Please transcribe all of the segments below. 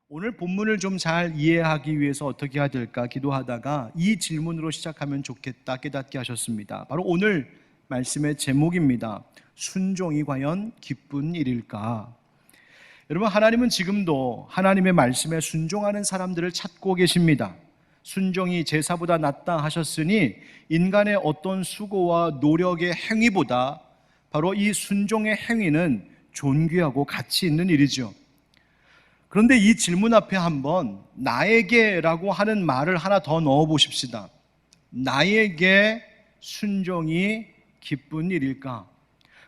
오늘 본문을 좀 잘 이해하기 위해서 어떻게 해야 될까 기도하다가 이 질문으로 시작하면 좋겠다 깨닫게 하셨습니다. 바로 오늘 말씀의 제목입니다. 순종이 과연 기쁜 일일까? 여러분, 하나님은 지금도 하나님의 말씀에 순종하는 사람들을 찾고 계십니다. 순종이 제사보다 낫다 하셨으니 인간의 어떤 수고와 노력의 행위보다 바로 이 순종의 행위는 존귀하고 가치 있는 일이죠. 그런데 이 질문 앞에 한번 나에게라고 하는 말을 하나 더 넣어 보십시다. 나에게 순종이 기쁜 일일까?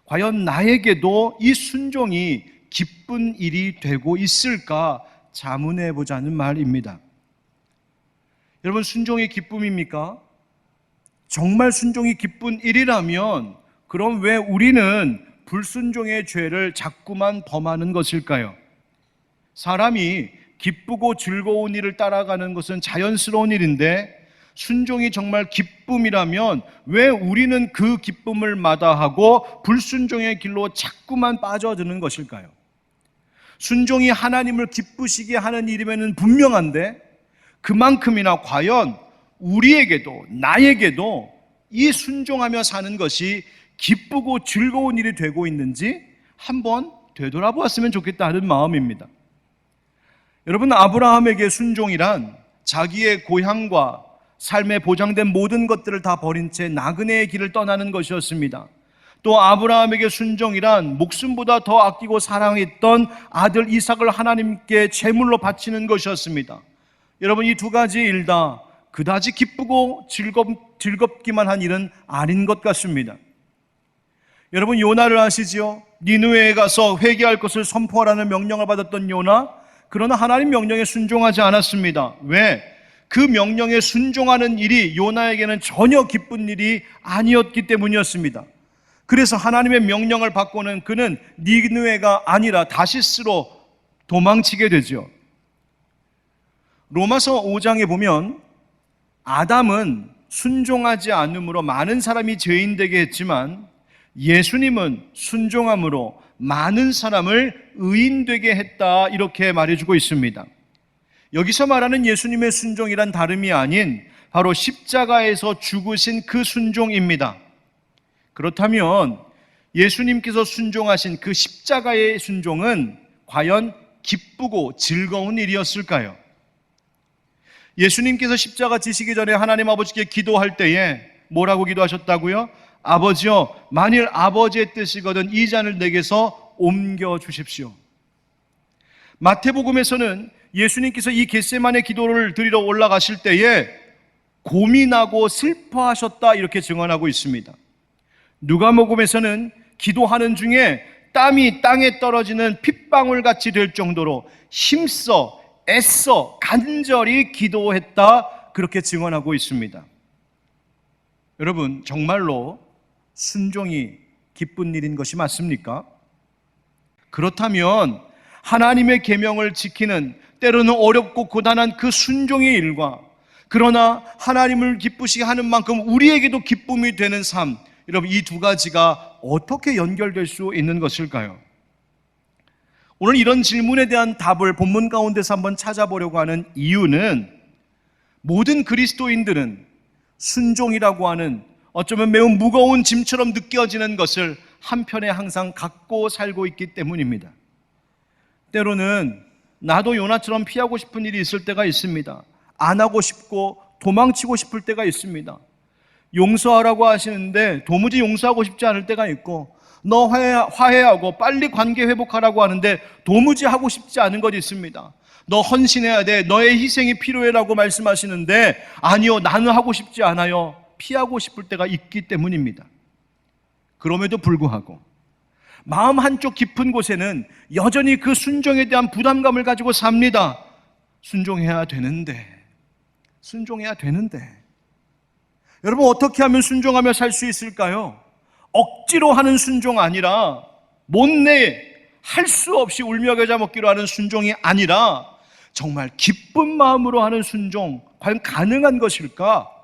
과연 나에게도 이 순종이 기쁜 일이 되고 있을까 자문해 보자는 말입니다. 여러분, 순종이 기쁨입니까? 정말 순종이 기쁜 일이라면 그럼 왜 우리는 불순종의 죄를 자꾸만 범하는 것일까요? 사람이 기쁘고 즐거운 일을 따라가는 것은 자연스러운 일인데 순종이 정말 기쁨이라면 왜 우리는 그 기쁨을 마다하고 불순종의 길로 자꾸만 빠져드는 것일까요? 순종이 하나님을 기쁘시게 하는 일이면 분명한데 그만큼이나 과연 우리에게도 나에게도 이 순종하며 사는 것이 기쁘고 즐거운 일이 되고 있는지 한번 되돌아보았으면 좋겠다는 마음입니다. 여러분, 아브라함에게 순종이란 자기의 고향과 삶에 보장된 모든 것들을 다 버린 채 나그네의 길을 떠나는 것이었습니다. 또 아브라함에게 순종이란 목숨보다 더 아끼고 사랑했던 아들 이삭을 하나님께 제물로 바치는 것이었습니다. 여러분, 이 두 가지 일 다 그다지 기쁘고 즐겁기만 한 일은 아닌 것 같습니다. 여러분, 요나를 아시지요? 니느웨에 가서 회개할 것을 선포하라는 명령을 받았던 요나, 그러나 하나님 명령에 순종하지 않았습니다. 왜? 그 명령에 순종하는 일이 요나에게는 전혀 기쁜 일이 아니었기 때문이었습니다. 그래서 하나님의 명령을 받고는 그는 니느웨가 아니라 다시스로 도망치게 되죠. 로마서 5장에 보면 아담은 순종하지 않음으로 많은 사람이 죄인 되게 했지만 예수님은 순종함으로 많은 사람을 의인 되게 했다, 이렇게 말해주고 있습니다. 여기서 말하는 예수님의 순종이란 다름이 아닌 바로 십자가에서 죽으신 그 순종입니다. 그렇다면 예수님께서 순종하신 그 십자가의 순종은 과연 기쁘고 즐거운 일이었을까요? 예수님께서 십자가 지시기 전에 하나님 아버지께 기도할 때에 뭐라고 기도하셨다고요? 아버지여, 만일 아버지의 뜻이거든 이 잔을 내게서 옮겨 주십시오. 마태복음에서는 예수님께서 이 겟세마네 기도를 드리러 올라가실 때에 고민하고 슬퍼하셨다, 이렇게 증언하고 있습니다. 누가복음에서는 기도하는 중에 땀이 땅에 떨어지는 핏방울 같이 될 정도로 힘써 애써 간절히 기도했다, 그렇게 증언하고 있습니다. 여러분, 정말로 순종이 기쁜 일인 것이 맞습니까? 그렇다면 하나님의 계명을 지키는 때로는 어렵고 고단한 그 순종의 일과 그러나 하나님을 기쁘시게 하는 만큼 우리에게도 기쁨이 되는 삶, 여러분, 이 두 가지가 어떻게 연결될 수 있는 것일까요? 오늘 이런 질문에 대한 답을 본문 가운데서 한번 찾아보려고 하는 이유는 모든 그리스도인들은 순종이라고 하는 어쩌면 매우 무거운 짐처럼 느껴지는 것을 한편에 항상 갖고 살고 있기 때문입니다. 때로는 나도 요나처럼 피하고 싶은 일이 있을 때가 있습니다. 안 하고 싶고 도망치고 싶을 때가 있습니다. 용서하라고 하시는데 도무지 용서하고 싶지 않을 때가 있고, 너 화해하고 빨리 관계 회복하라고 하는데 도무지 하고 싶지 않은 것이 있습니다. 너 헌신해야 돼, 너의 희생이 필요해라고 말씀하시는데 아니요, 나는 하고 싶지 않아요, 피하고 싶을 때가 있기 때문입니다. 그럼에도 불구하고 마음 한쪽 깊은 곳에는 여전히 그 순종에 대한 부담감을 가지고 삽니다. 순종해야 되는데. 여러분, 어떻게 하면 순종하며 살 수 있을까요? 억지로 하는 순종 아니라, 못내 할 수 없이 울며 겨자 먹기로 하는 순종이 아니라 정말 기쁜 마음으로 하는 순종, 과연 가능한 것일까?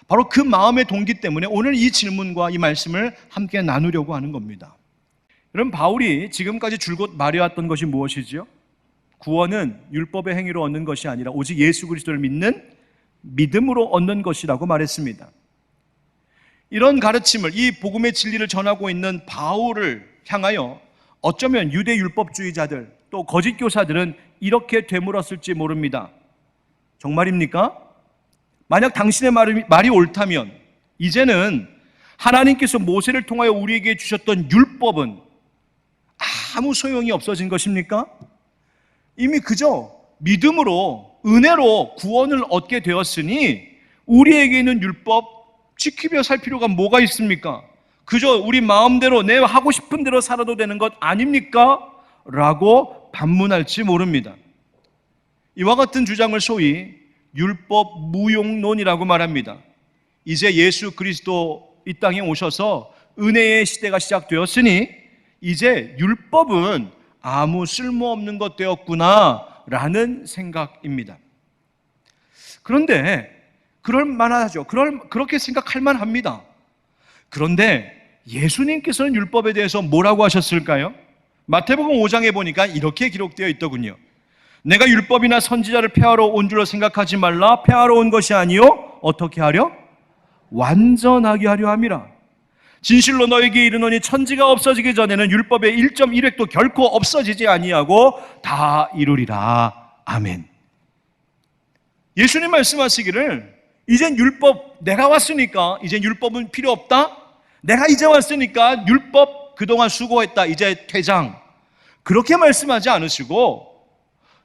바로 그 마음의 동기 때문에 오늘 이 질문과 이 말씀을 함께 나누려고 하는 겁니다. 여러분, 바울이 지금까지 줄곧 말해왔던 것이 무엇이죠? 구원은 율법의 행위로 얻는 것이 아니라 오직 예수 그리스도를 믿는 믿음으로 얻는 것이라고 말했습니다. 이런 가르침을, 이 복음의 진리를 전하고 있는 바울을 향하여 어쩌면 유대 율법주의자들 또 거짓 교사들은 이렇게 되물었을지 모릅니다. 정말입니까? 만약 당신의 말이 옳다면 이제는 하나님께서 모세를 통하여 우리에게 주셨던 율법은 아무 소용이 없어진 것입니까? 이미 그저 믿음으로, 은혜로 구원을 얻게 되었으니 우리에게 있는 율법 지키며 살 필요가 뭐가 있습니까? 그저 우리 마음대로 내 하고 싶은 대로 살아도 되는 것 아닙니까? 라고 반문할지 모릅니다. 이와 같은 주장을 소위 율법 무용론이라고 말합니다. 이제 예수 그리스도 이 땅에 오셔서 은혜의 시대가 시작되었으니 이제 율법은 아무 쓸모없는 것 되었구나 라는 생각입니다. 그런데 그럴 만하죠. 그렇게 생각할 만합니다. 그런데 예수님께서는 율법에 대해서 뭐라고 하셨을까요? 마태복음 5장에 보니까 이렇게 기록되어 있더군요. 내가 율법이나 선지자를 폐하러 온 줄로 생각하지 말라. 폐하러 온 것이 아니요 어떻게 하려? 완전하게 하려 함이라. 진실로 너에게 이르노니 천지가 없어지기 전에는 율법의 1.1획도 결코 없어지지 아니하고 다 이루리라. 아멘. 예수님 말씀하시기를 이젠 율법, 내가 왔으니까 이젠 율법은 필요 없다. 내가 이제 왔으니까 율법 그동안 수고했다. 이제 퇴장. 그렇게 말씀하지 않으시고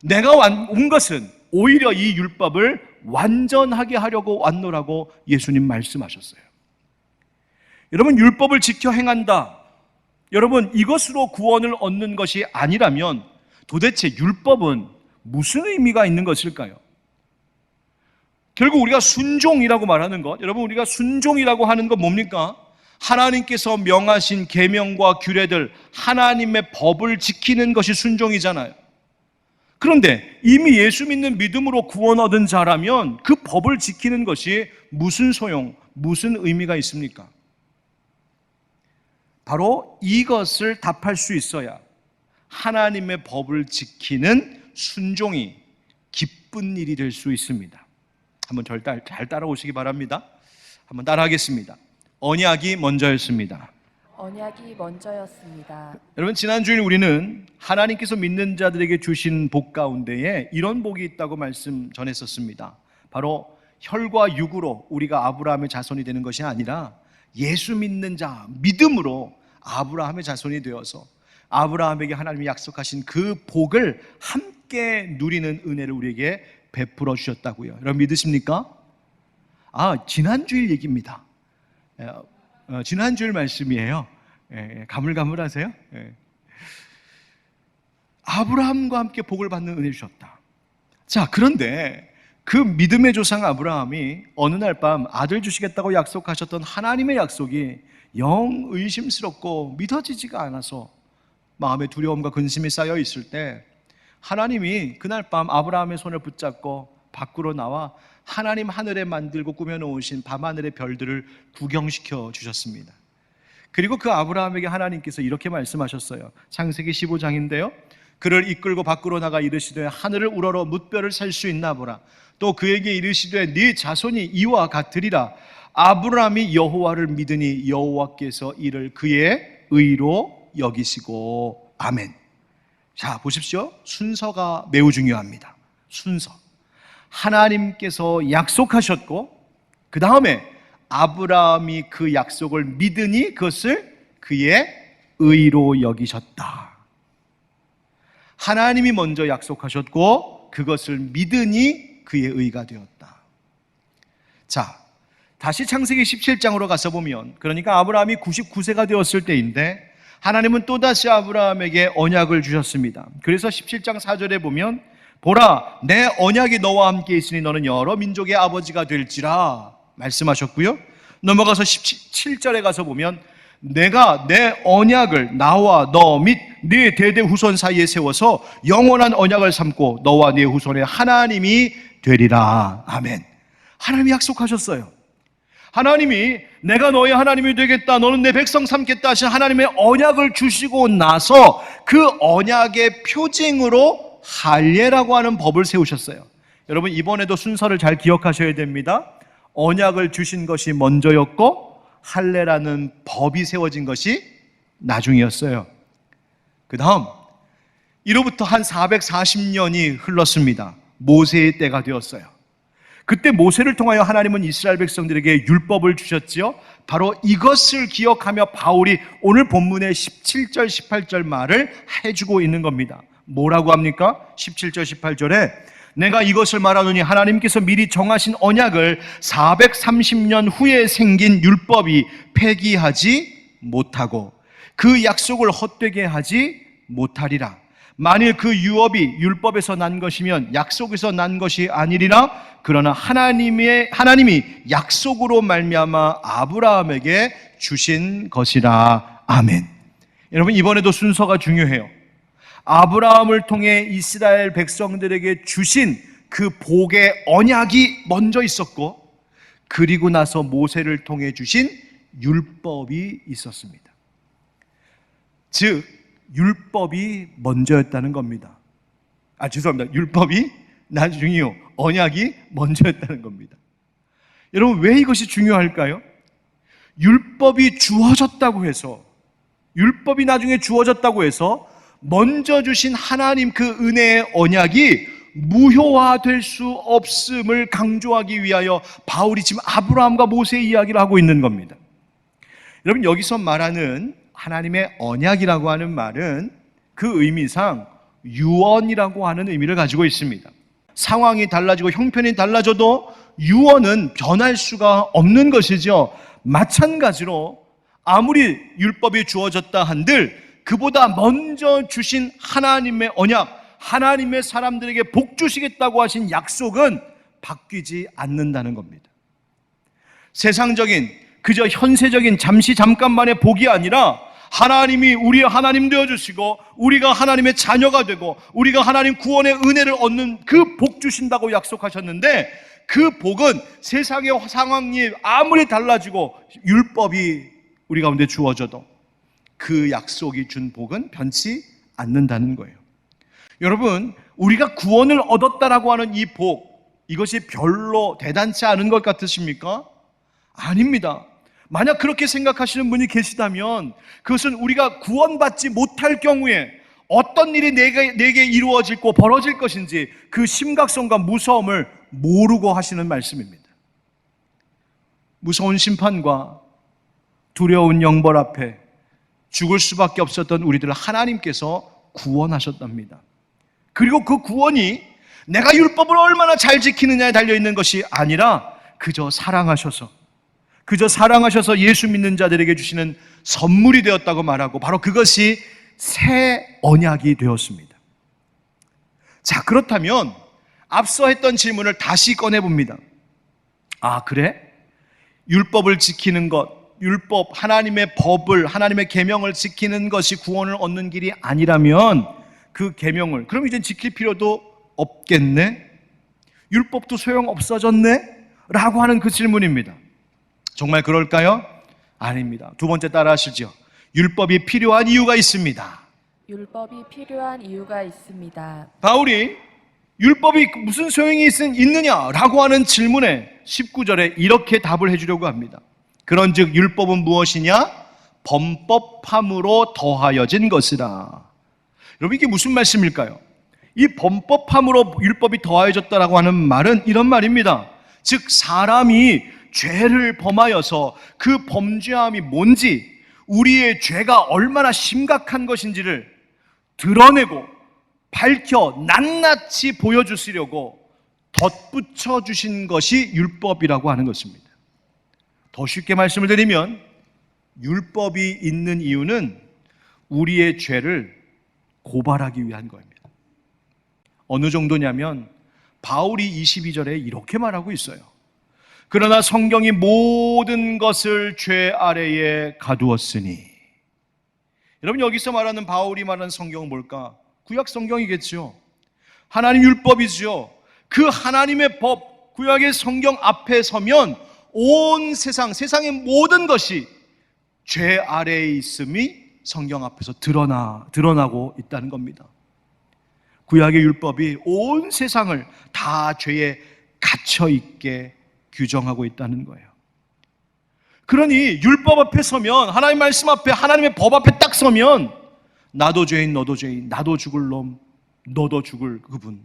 내가 온 것은 오히려 이 율법을 완전하게 하려고 왔노라고 예수님 말씀하셨어요. 여러분, 율법을 지켜 행한다. 여러분, 이것으로 구원을 얻는 것이 아니라면 도대체 율법은 무슨 의미가 있는 것일까요? 결국 우리가 순종이라고 말하는 것, 여러분 우리가 순종이라고 하는 건 뭡니까? 하나님께서 명하신 계명과 규례들, 하나님의 법을 지키는 것이 순종이잖아요. 그런데 이미 예수 믿는 믿음으로 구원 얻은 자라면 그 법을 지키는 것이 무슨 소용, 무슨 의미가 있습니까? 바로 이것을 답할 수 있어야 하나님의 법을 지키는 순종이 기쁜 일이 될 수 있습니다. 한번 잘 따라오시기 바랍니다. 한번 따라하겠습니다. 언약이 먼저였습니다. 언약이 먼저였습니다. 여러분, 지난 주일 우리는 하나님께서 믿는 자들에게 주신 복 가운데에 이런 복이 있다고 말씀 전했었습니다. 바로 혈과 육으로 우리가 아브라함의 자손이 되는 것이 아니라 예수 믿는 자, 믿음으로 아브라함의 자손이 되어서 아브라함에게 하나님이 약속하신 그 복을 함께 누리는 은혜를 우리에게 베풀어 주셨다고요. 여러분 믿으십니까? 지난주일 얘기입니다. 지난주일 말씀이에요. 가물가물하세요? 아브라함과 함께 복을 받는 은혜를 주셨다. 자, 그런데 그 믿음의 조상 아브라함이 어느 날 밤 아들 주시겠다고 약속하셨던 하나님의 약속이 영 의심스럽고 믿어지지가 않아서 마음에 두려움과 근심이 쌓여 있을 때 하나님이 그날 밤 아브라함의 손을 붙잡고 밖으로 나와 하나님 하늘에 만들고 꾸며놓으신 밤하늘의 별들을 구경시켜 주셨습니다. 그리고 그 아브라함에게 하나님께서 이렇게 말씀하셨어요. 창세기 15장인데요. 그를 이끌고 밖으로 나가 이르시되 하늘을 우러러 뭇별을 셀 수 있나 보라. 또 그에게 이르시되 네 자손이 이와 같으리라. 아브라함이 여호와를 믿으니 여호와께서 이를 그의 의로 여기시고. 아멘. 자, 보십시오. 순서가 매우 중요합니다. 순서. 하나님께서 약속하셨고 그 다음에 아브라함이 그 약속을 믿으니 그것을 그의 의로 여기셨다. 하나님이 먼저 약속하셨고 그것을 믿으니 그의 의가 되었다. 자, 다시 창세기 17장으로 가서 보면, 그러니까 아브라함이 99세가 되었을 때인데 하나님은 또다시 아브라함에게 언약을 주셨습니다. 그래서 17장 4절에 보면 보라, 내 언약이 너와 함께 있으니 너는 여러 민족의 아버지가 될지라 말씀하셨고요. 넘어가서 17절에 가서 보면 내가 내 언약을 나와 너 및 네 대대 후손 사이에 세워서 영원한 언약을 삼고 너와 네 후손의 하나님이 되리라. 아멘. 하나님이 약속하셨어요. 하나님이 내가 너의 하나님이 되겠다, 너는 내 백성 삼겠다 하신 하나님의 언약을 주시고 나서 그 언약의 표징으로 할례라고 하는 법을 세우셨어요. 여러분, 이번에도 순서를 잘 기억하셔야 됩니다. 언약을 주신 것이 먼저였고 할례라는 법이 세워진 것이 나중이었어요. 그 다음 이로부터 한 440년이 흘렀습니다. 모세의 때가 되었어요. 그때 모세를 통하여 하나님은 이스라엘 백성들에게 율법을 주셨지요. 바로 이것을 기억하며 바울이 오늘 본문의 17절 18절 말을 해주고 있는 겁니다. 뭐라고 합니까? 17절 18절에 내가 이것을 말하노니 하나님께서 미리 정하신 언약을 430년 후에 생긴 율법이 폐기하지 못하고 그 약속을 헛되게 하지 못하리라. 만일 그 유업이 율법에서 난 것이면 약속에서 난 것이 아니리라. 그러나 하나님이 약속으로 말미암아 아브라함에게 주신 것이라. 아멘. 여러분, 이번에도 순서가 중요해요. 아브라함을 통해 이스라엘 백성들에게 주신 그 복의 언약이 먼저 있었고, 그리고 나서 모세를 통해 주신 율법이 있었습니다. 즉 율법이 먼저였다는 겁니다. 죄송합니다. 율법이 나중이요, 언약이 먼저였다는 겁니다. 여러분, 왜 이것이 중요할까요? 율법이 주어졌다고 해서, 율법이 나중에 주어졌다고 해서 먼저 주신 하나님 그 은혜의 언약이 무효화될 수 없음을 강조하기 위하여 바울이 지금 아브라함과 모세의 이야기를 하고 있는 겁니다. 여러분, 여기서 말하는 하나님의 언약이라고 하는 말은 그 의미상 유언이라고 하는 의미를 가지고 있습니다. 상황이 달라지고 형편이 달라져도 유언은 변할 수가 없는 것이죠. 마찬가지로 아무리 율법이 주어졌다 한들 그보다 먼저 주신 하나님의 언약, 하나님의 사람들에게 복 주시겠다고 하신 약속은 바뀌지 않는다는 겁니다. 세상적인, 그저 현세적인 잠깐만의 복이 아니라 하나님이 우리의 하나님 되어주시고 우리가 하나님의 자녀가 되고 우리가 하나님 구원의 은혜를 얻는 그 복 주신다고 약속하셨는데, 그 복은 세상의 상황이 아무리 달라지고 율법이 우리 가운데 주어져도 그 약속이 준 복은 변치 않는다는 거예요. 여러분, 우리가 구원을 얻었다라고 하는 이 복, 이것이 별로 대단치 않은 것 같으십니까? 아닙니다. 만약 그렇게 생각하시는 분이 계시다면 그것은 우리가 구원받지 못할 경우에 어떤 일이 내게 이루어질고 벌어질 것인지 그 심각성과 무서움을 모르고 하시는 말씀입니다. 무서운 심판과 두려운 영벌 앞에 죽을 수밖에 없었던 우리들을 하나님께서 구원하셨답니다. 그리고 그 구원이 내가 율법을 얼마나 잘 지키느냐에 달려있는 것이 아니라 그저 사랑하셔서 예수 믿는 자들에게 주시는 선물이 되었다고 말하고, 바로 그것이 새 언약이 되었습니다. 자, 그렇다면 앞서 했던 질문을 다시 꺼내봅니다. 그래? 율법을 지키는 것, 율법, 하나님의 법을, 하나님의 계명을 지키는 것이 구원을 얻는 길이 아니라면 그 계명을 그럼 이제 지킬 필요도 없겠네? 율법도 소용 없어졌네? 라고 하는 그 질문입니다. 정말 그럴까요? 아닙니다. 두 번째 따라 하시죠. 율법이 필요한 이유가 있습니다. 율법이 필요한 이유가 있습니다. 바울이 율법이 무슨 소용이 있느냐라고 하는 질문에 19절에 이렇게 답을 해주려고 합니다. 그런즉 율법은 무엇이냐? 범법함으로 더하여진 것이라. 여러분, 이게 무슨 말씀일까요? 이 범법함으로 율법이 더하여졌다라고 하는 말은 이런 말입니다. 즉 사람이 죄를 범하여서 그 범죄함이 뭔지, 우리의 죄가 얼마나 심각한 것인지를 드러내고 밝혀 낱낱이 보여주시려고 덧붙여 주신 것이 율법이라고 하는 것입니다. 더 쉽게 말씀을 드리면 율법이 있는 이유는 우리의 죄를 고발하기 위한 겁니다. 어느 정도냐면 바울이 22절에 이렇게 말하고 있어요. 그러나 성경이 모든 것을 죄 아래에 가두었으니. 여러분, 여기서 말하는 바울이 말하는 성경은 뭘까? 구약 성경이겠죠. 하나님 율법이죠. 그 하나님의 법, 구약의 성경 앞에 서면 온 세상의 모든 것이 죄 아래에 있음이 성경 앞에서 드러나고 있다는 겁니다. 구약의 율법이 온 세상을 다 죄에 갇혀 있게 규정하고 있다는 거예요. 그러니 율법 앞에 서면, 하나님의 말씀 앞에, 하나님의 법 앞에 딱 서면 나도 죄인 너도 죄인, 나도 죽을 놈 너도 죽을 그분,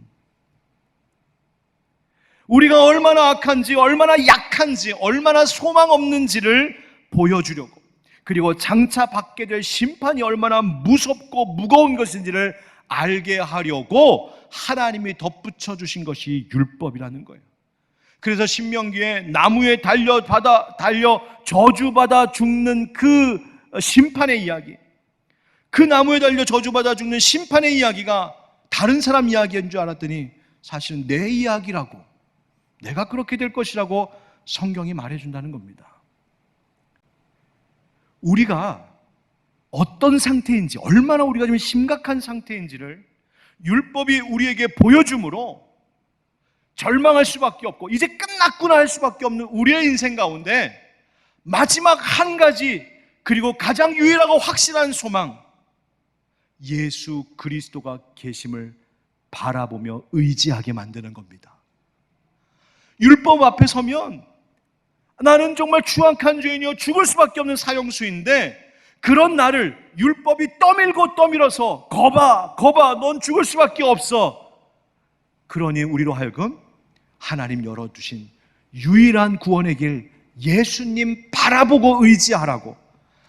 우리가 얼마나 악한지, 얼마나 약한지, 얼마나 소망 없는지를 보여주려고, 그리고 장차 받게 될 심판이 얼마나 무섭고 무거운 것인지를 알게 하려고 하나님이 덧붙여 주신 것이 율법이라는 거예요. 그래서 신명기에 나무에 달려 저주받아 죽는 그 심판의 이야기, 그 나무에 달려 저주받아 죽는 심판의 이야기가 다른 사람 이야기인 줄 알았더니 사실은 내 이야기라고, 내가 그렇게 될 것이라고 성경이 말해준다는 겁니다. 우리가 어떤 상태인지, 얼마나 우리가 좀 심각한 상태인지를 율법이 우리에게 보여주므로 절망할 수밖에 없고 이제 끝났구나 할 수밖에 없는 우리의 인생 가운데 마지막 한 가지, 그리고 가장 유일하고 확실한 소망, 예수 그리스도가 계심을 바라보며 의지하게 만드는 겁니다. 율법 앞에 서면 나는 정말 추악한 죄인이요 죽을 수밖에 없는 사형수인데, 그런 나를 율법이 떠밀고 떠밀어서 거봐 넌 죽을 수밖에 없어. 그러니 우리로 하여금 하나님 열어두신 유일한 구원의 길 예수님 바라보고 의지하라고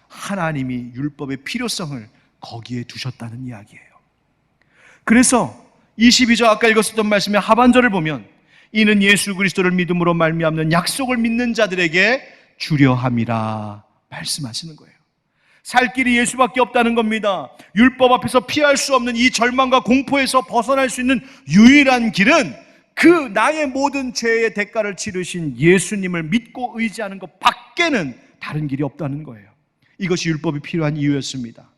하나님이 율법의 필요성을 거기에 두셨다는 이야기예요. 그래서 22절 아까 읽었었던 말씀의 하반절을 보면 이는 예수 그리스도를 믿음으로 말미암는 약속을 믿는 자들에게 주려 함이라 말씀하시는 거예요. 살 길이 예수밖에 없다는 겁니다. 율법 앞에서 피할 수 없는 이 절망과 공포에서 벗어날 수 있는 유일한 길은 그 나의 모든 죄의 대가를 치르신 예수님을 믿고 의지하는 것 밖에는 다른 길이 없다는 거예요. 이것이 율법이 필요한 이유였습니다.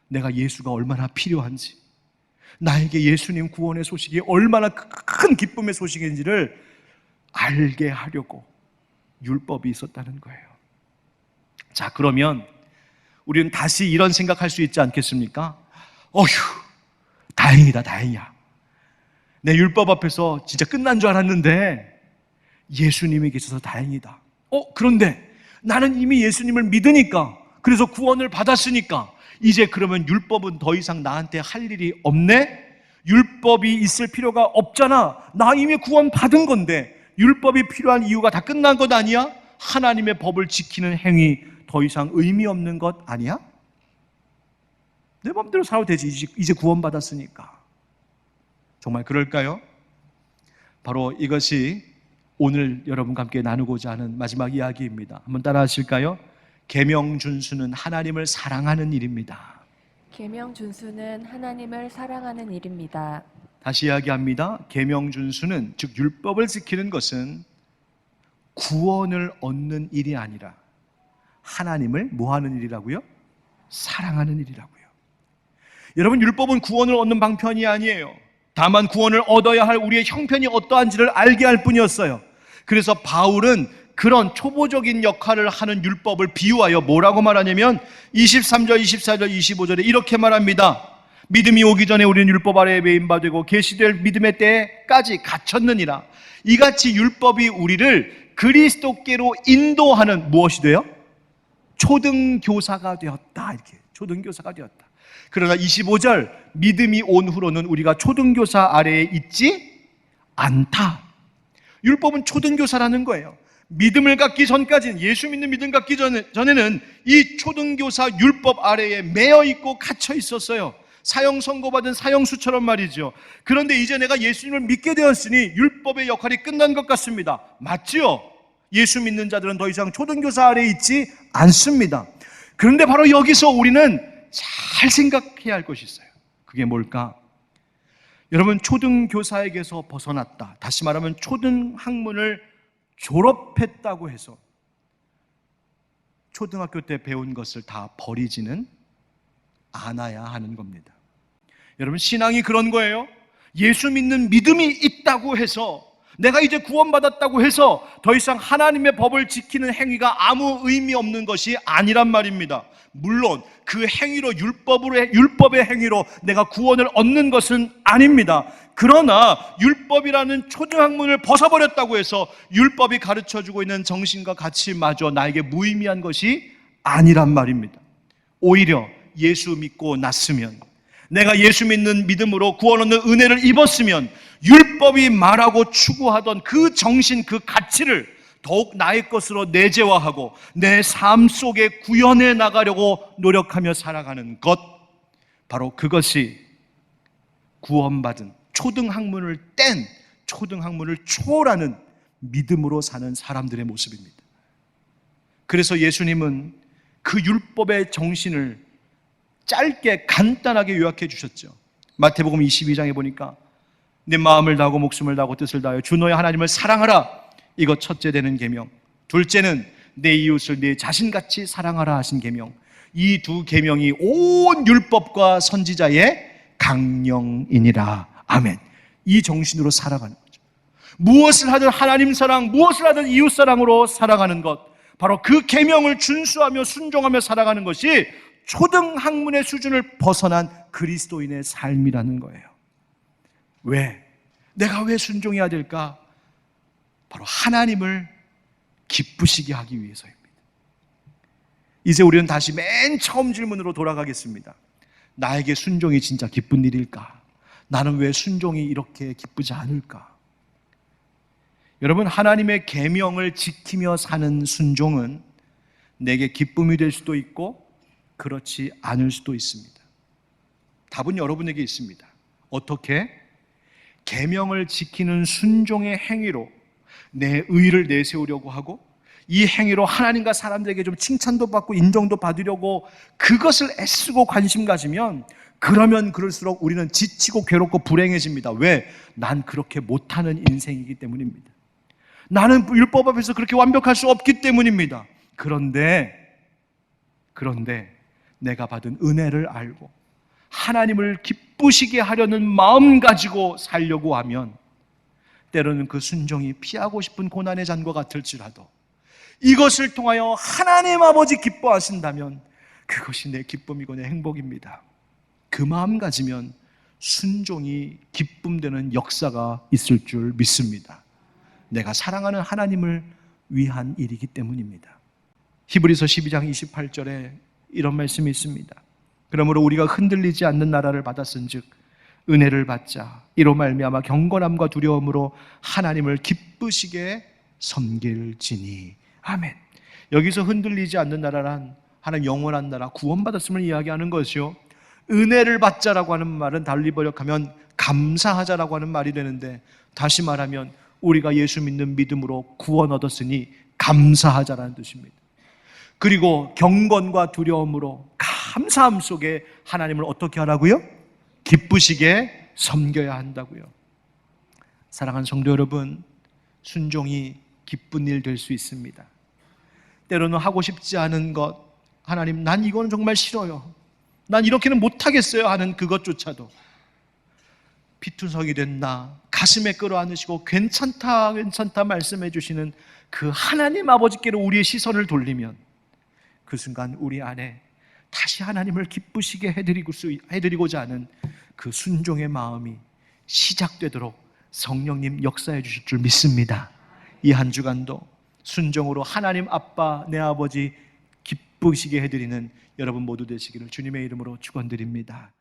내가 예수가 얼마나 필요한지, 나에게 예수님 구원의 소식이 얼마나 큰 기쁨의 소식인지를 알게 하려고 율법이 있었다는 거예요. 자, 그러면 우리는 다시 이런 생각할 수 있지 않겠습니까? 어휴, 다행이다, 다행이야. 내 율법 앞에서 진짜 끝난 줄 알았는데 예수님이 계셔서 다행이다. 그런데 나는 이미 예수님을 믿으니까, 그래서 구원을 받았으니까 이제 그러면 율법은 더 이상 나한테 할 일이 없네? 율법이 있을 필요가 없잖아. 나 이미 구원 받은 건데 율법이 필요한 이유가 다 끝난 것 아니야? 하나님의 법을 지키는 행위 더 이상 의미 없는 것 아니야? 내 맘대로 살아도 되지, 이제 구원 받았으니까. 정말 그럴까요? 바로 이것이 오늘 여러분과 함께 나누고자 하는 마지막 이야기입니다. 한번 따라 하실까요? 계명 준수는 하나님을 사랑하는 일입니다. 계명 준수는 하나님을 사랑하는 일입니다. 다시 이야기합니다. 계명 준수는, 즉 율법을 지키는 것은 구원을 얻는 일이 아니라 하나님을 뭐 하는 일이라고요? 사랑하는 일이라고요. 여러분, 율법은 구원을 얻는 방편이 아니에요. 다만 구원을 얻어야 할 우리의 형편이 어떠한지를 알게 할 뿐이었어요. 그래서 바울은 그런 초보적인 역할을 하는 율법을 비유하여 뭐라고 말하냐면 23절, 24절, 25절에 이렇게 말합니다. 믿음이 오기 전에 우리는 율법 아래에 매인바 되고 계시될 믿음의 때까지 갇혔느니라. 이같이 율법이 우리를 그리스도께로 인도하는 무엇이 돼요? 초등교사가 되었다. 이렇게 초등교사가 되었다. 그러나 25절, 믿음이 온 후로는 우리가 초등교사 아래에 있지 않다. 율법은 초등교사라는 거예요. 믿음을 갖기 전까지는, 예수 믿는 믿음 갖기 전에는 이 초등교사 율법 아래에 매여 있고 갇혀 있었어요. 사형 선고받은 사형수처럼 말이죠. 그런데 이제 내가 예수님을 믿게 되었으니 율법의 역할이 끝난 것 같습니다. 맞지요? 예수 믿는 자들은 더 이상 초등교사 아래에 있지 않습니다. 그런데 바로 여기서 우리는 잘 생각해야 할 것이 있어요. 그게 뭘까? 여러분, 초등교사에게서 벗어났다, 다시 말하면 초등학문을 졸업했다고 해서 초등학교 때 배운 것을 다 버리지는 않아야 하는 겁니다. 여러분, 신앙이 그런 거예요. 예수 믿는 믿음이 있다고 해서 내가 이제 구원받았다고 해서 더 이상 하나님의 법을 지키는 행위가 아무 의미 없는 것이 아니란 말입니다. 물론 그 행위로 율법의 행위로 내가 구원을 얻는 것은 아닙니다. 그러나 율법이라는 초등학문을 벗어버렸다고 해서 율법이 가르쳐주고 있는 정신과 가치마저 나에게 무의미한 것이 아니란 말입니다. 오히려 예수 믿고 났으면, 내가 예수 믿는 믿음으로 구원 얻는 은혜를 입었으면 율법이 말하고 추구하던 그 정신, 그 가치를 더욱 나의 것으로 내재화하고 내 삶 속에 구현해 나가려고 노력하며 살아가는 것, 바로 그것이 구원받은 초등학문을 뗀, 초등학문을 초월하는 믿음으로 사는 사람들의 모습입니다. 그래서 예수님은 그 율법의 정신을 짧게 간단하게 요약해 주셨죠. 마태복음 22장에 보니까 내 마음을 다하고 목숨을 다하고 뜻을 다하여 주 너의 하나님을 사랑하라, 이거 첫째 되는 계명. 둘째는 내 이웃을 내 자신같이 사랑하라 하신 계명. 이 두 계명이 온 율법과 선지자의 강령이니라. 아멘. 이 정신으로 살아가는 거죠. 무엇을 하든 하나님 사랑, 무엇을 하든 이웃 사랑으로 살아가는 것, 바로 그 계명을 준수하며 순종하며 살아가는 것이 초등학문의 수준을 벗어난 그리스도인의 삶이라는 거예요. 왜? 내가 왜 순종해야 될까? 바로 하나님을 기쁘시게 하기 위해서입니다. 이제 우리는 다시 맨 처음 질문으로 돌아가겠습니다. 나에게 순종이 진짜 기쁜 일일까? 나는 왜 순종이 이렇게 기쁘지 않을까? 여러분, 하나님의 계명을 지키며 사는 순종은 내게 기쁨이 될 수도 있고 그렇지 않을 수도 있습니다. 답은 여러분에게 있습니다. 어떻게? 계명을 지키는 순종의 행위로 내 의를 내세우려고 하고, 이 행위로 하나님과 사람들에게 좀 칭찬도 받고 인정도 받으려고 그것을 애쓰고 관심 가지면, 그러면 그럴수록 우리는 지치고 괴롭고 불행해집니다. 왜? 난 그렇게 못하는 인생이기 때문입니다. 나는 율법 앞에서 그렇게 완벽할 수 없기 때문입니다. 그런데 내가 받은 은혜를 알고 하나님을 기쁘시게 하려는 마음 가지고 살려고 하면, 때로는 그 순종이 피하고 싶은 고난의 잔과 같을지라도 이것을 통하여 하나님 아버지 기뻐하신다면 그것이 내 기쁨이고 내 행복입니다. 그 마음 가지면 순종이 기쁨되는 역사가 있을 줄 믿습니다. 내가 사랑하는 하나님을 위한 일이기 때문입니다. 히브리서 12장 28절에 이런 말씀이 있습니다. 그러므로 우리가 흔들리지 않는 나라를 받았은즉 은혜를 받자. 이로 말미암아 경건함과 두려움으로 하나님을 기쁘시게 섬길지니. 아멘. 여기서 흔들리지 않는 나라란 하나님 영원한 나라, 구원받았음을 이야기하는 것이요, 은혜를 받자라고 하는 말은 달리 번역하면 감사하자라고 하는 말이 되는데, 다시 말하면 우리가 예수 믿는 믿음으로 구원 얻었으니 감사하자라는 뜻입니다. 그리고 경건과 두려움으로 감사함 속에 하나님을 어떻게 하라고요? 기쁘시게 섬겨야 한다고요. 사랑하는 성도 여러분, 순종이 기쁜 일 될 수 있습니다. 때로는 하고 싶지 않은 것, 하나님 난 이거는 정말 싫어요, 난 이렇게는 못하겠어요 하는 그것조차도 피투성이 된 나 가슴에 끌어안으시고 괜찮다 말씀해 주시는 그 하나님 아버지께로 우리의 시선을 돌리면, 그 순간 우리 안에 다시 하나님을 기쁘시게 해드리고자 하는 그 순종의 마음이 시작되도록 성령님 역사해 주실 줄 믿습니다. 이 한 주간도 순종으로 하나님 아빠, 내 아버지 기쁘시게 해드리는 여러분 모두 되시기를 주님의 이름으로 축원드립니다.